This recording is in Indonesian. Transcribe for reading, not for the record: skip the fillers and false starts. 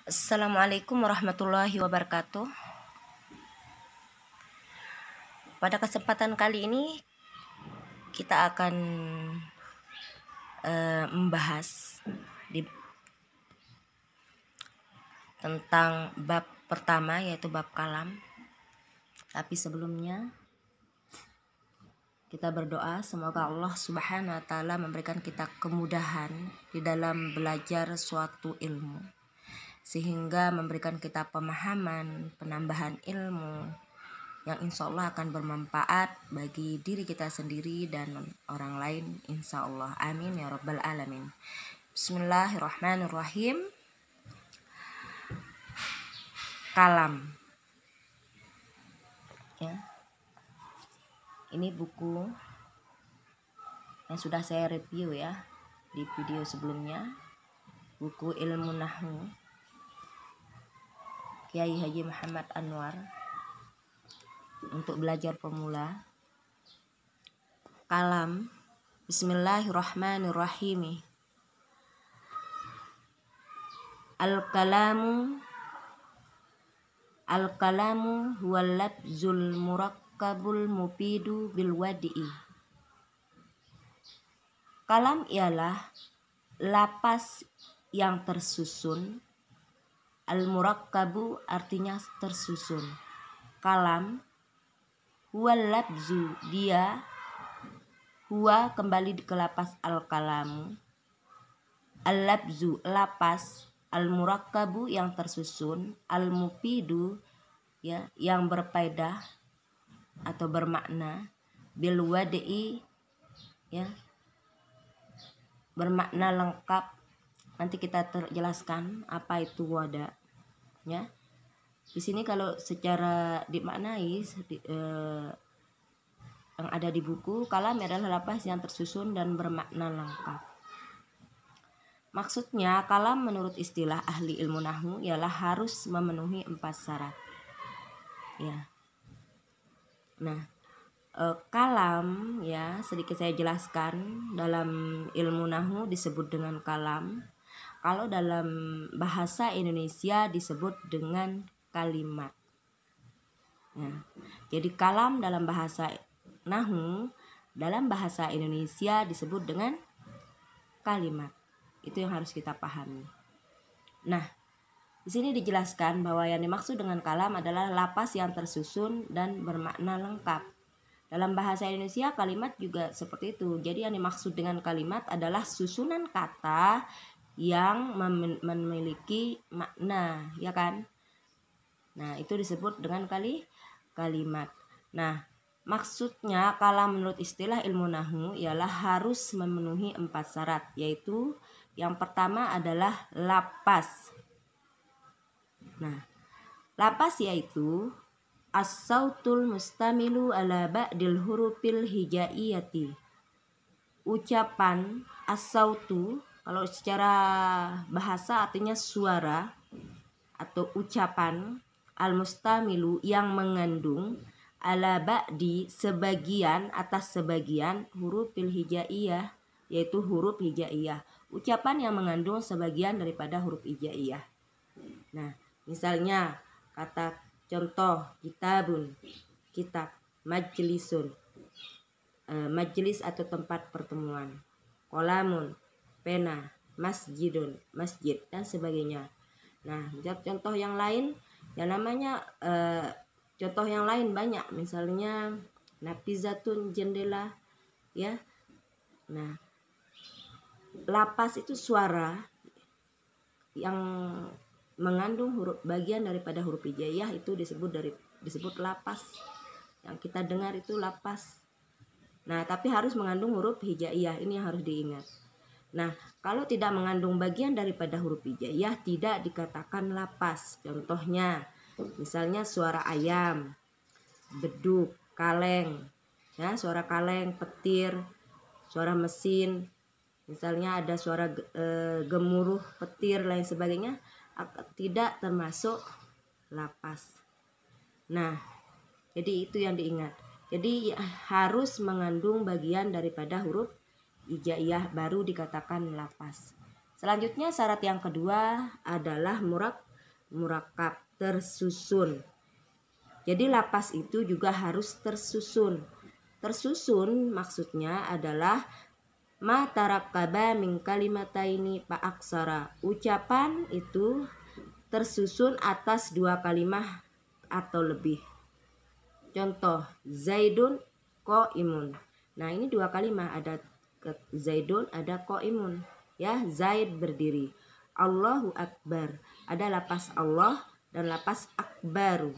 Assalamualaikum warahmatullahi wabarakatuh. Pada kesempatan kali ini kita akan membahas tentang bab pertama, yaitu bab kalam. Tapi sebelumnya kita berdoa semoga Allah Subhanahu wa taala memberikan kita kemudahan di dalam belajar suatu ilmu, sehingga memberikan kita pemahaman, penambahan ilmu yang insya Allah akan bermanfaat bagi diri kita sendiri dan orang lain, insya Allah. Amin ya rabbal alamin. Bismillahirrahmanirrahim. Kalam, ya, ini buku yang sudah saya review ya di video sebelumnya, buku Ilmu Nahwu Kiai Haji Muhammad Anwar untuk belajar pemula. Kalam. Bismillahirrahmanirrahim. Al-kalamu huwal lafzul murakkabul mufidu bil wadi'i. Kalam ialah lapas yang tersusun. Al-murakkabu artinya tersusun. Kalam huwal lafzu, dia, huwa kembali ke lapas al-kalamu, al-lafzu lapas, al-murakkabu yang tersusun, al-mufidu ya yang berfaedah atau bermakna, bil wadi'i ya bermakna lengkap. Nanti kita terjelaskan apa itu wada ya. Di sini kalau secara dimaknai yang ada di buku, kalam adalah lapas yang tersusun dan bermakna lengkap. Maksudnya kalam menurut istilah ahli ilmu nahwu ialah harus memenuhi 4 syarat. Ya. Nah, kalam ya sedikit saya jelaskan. Dalam ilmu nahwu disebut dengan kalam. Kalau dalam bahasa Indonesia disebut dengan kalimat. Nah, jadi kalam dalam bahasa nahwu, dalam bahasa Indonesia disebut dengan kalimat. Itu yang harus kita pahami. Nah, di sini dijelaskan bahwa yang dimaksud dengan kalam adalah lapas yang tersusun dan bermakna lengkap. Dalam bahasa Indonesia kalimat juga seperti itu. Jadi yang dimaksud dengan kalimat adalah susunan kata yang memiliki makna, ya kan? Nah, itu disebut dengan kalimat. Nah, maksudnya kalam menurut istilah ilmu nahwu ialah harus memenuhi 4 syarat, yaitu yang pertama adalah lapas. Nah, lapas yaitu as-sautul mustamilu ala ba'dil hurufil hijaiyati. Ucapan as-sautu kalau secara bahasa artinya suara atau ucapan, al-mustamilu yang mengandung, ala ba'di sebagian atas sebagian, hurufil hijaiyah yaitu huruf hijaiyah. Ucapan yang mengandung sebagian daripada huruf hijaiyah. Nah, misalnya kata contoh kitabun, kitab, majlisun, majlis atau tempat pertemuan, qalamun, pena, masjidun, masjid, dan sebagainya. Nah, contoh yang lain yang namanya contoh yang lain banyak, misalnya nafizatun, jendela ya. Nah, lapas itu suara yang mengandung huruf bagian daripada huruf hijaiyah, itu disebut lapas. Yang kita dengar itu lapas. Nah, tapi harus mengandung huruf hijaiyah, ini yang harus diingat. Nah, kalau tidak mengandung bagian daripada huruf hijaiyah tidak dikatakan lapas. Contohnya, misalnya suara ayam, beduk, kaleng, ya, suara kaleng, petir, suara mesin, misalnya ada suara gemuruh petir lain sebagainya, tidak termasuk lapas. Nah, jadi itu yang diingat. Jadi harus mengandung bagian daripada huruf hijaiyah baru dikatakan lapas. Selanjutnya syarat yang kedua adalah murakab, tersusun. Jadi lapas itu juga harus tersusun. Tersusun maksudnya adalah ma tarakkaba min kalimataini fa aksara. Ucapan itu tersusun atas 2 kalimat atau lebih. Contoh, Zaidun qaimun. Nah, ini 2 kalimat, ada Zaidun, ada qaimun. Ya, Zaid berdiri. Allahu akbar. Ada lapas Allah dan lapas akbaru.